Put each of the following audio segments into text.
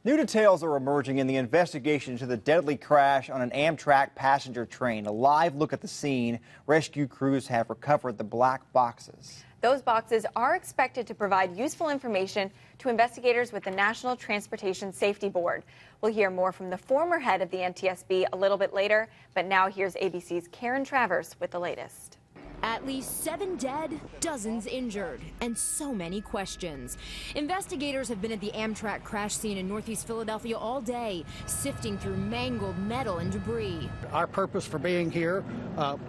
New details are emerging in the investigation into the deadly crash on an Amtrak passenger train. A live look at the scene. Rescue crews have recovered the black boxes. Those boxes are expected to provide useful information to investigators with the National Transportation Safety Board. We'll hear more from the former head of the NTSB a little bit later, but now here's ABC's Karen Travers with the latest. At least 7 dead, dozens injured, and so many questions. Investigators have been at the Amtrak crash scene in Northeast Philadelphia all day, sifting through mangled metal and debris. Our purpose for being here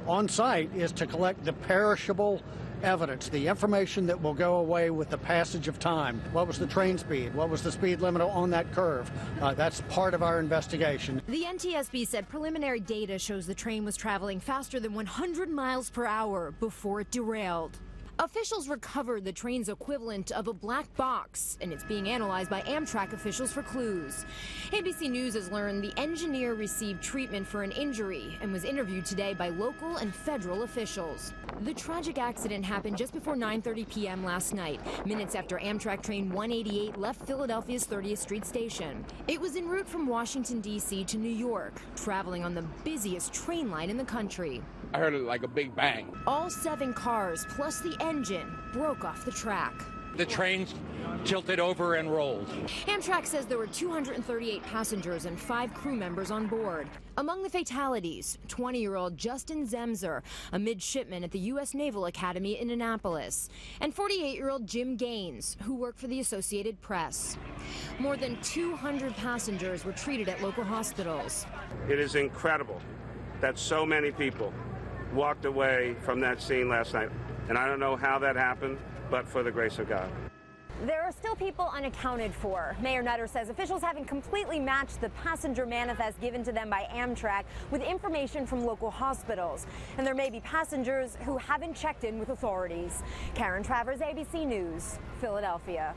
on site is to collect the perishable evidence, the information that will go away with the passage of time. What was the train speed? What was the speed limit on that curve? That's part of our investigation. The NTSB said preliminary data shows the train was traveling faster than 100 miles per hour before it derailed. Officials recovered the train's equivalent of a black box, and it's being analyzed by Amtrak officials for clues. ABC News has learned the engineer received treatment for an injury and was interviewed today by local and federal officials. The tragic accident happened just before 9:30 p.m. last night, minutes after Amtrak train 188 left Philadelphia's 30th Street station. It was en route from Washington, D.C. to New York, traveling on the busiest train line in the country. I heard it like a big bang. All 7 cars, plus the engine, broke off the track. The train tilted over and rolled. Amtrak says there were 238 passengers and 5 crew members on board. Among the fatalities, 20-year-old Justin Zemser, a midshipman at the U.S. Naval Academy in Annapolis, and 48-year-old Jim Gaines, who worked for the Associated Press. More than 200 passengers were treated at local hospitals. It is incredible that so many people walked away from that scene last night. And I don't know how that happened, but for the grace of God. There are still people unaccounted for. Mayor Nutter says officials haven't completely matched the passenger manifest given to them by Amtrak with information from local hospitals. And there may be passengers who haven't checked in with authorities. Karen Travers, ABC News, Philadelphia.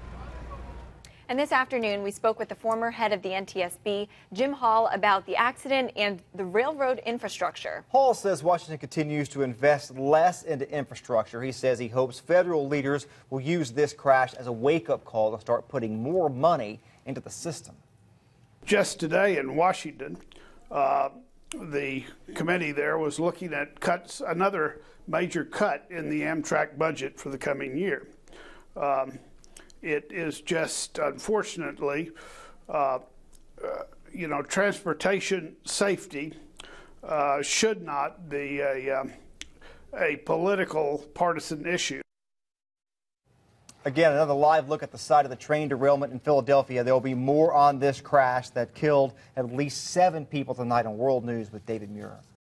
And this afternoon, we spoke with the former head of the NTSB, Jim Hall, about the accident and the railroad infrastructure. Hall says Washington continues to invest less into infrastructure. He says he hopes federal leaders will use this crash as a wake-up call to start putting more money into the system. Just today in Washington, the committee there was looking at cuts, another major cut in the Amtrak budget for the coming year. It is just, unfortunately, transportation safety should not be a political partisan issue. Again, another live look at the site of the train derailment in Philadelphia. There will be more on this crash that killed at least 7 people tonight on World News with David Muir.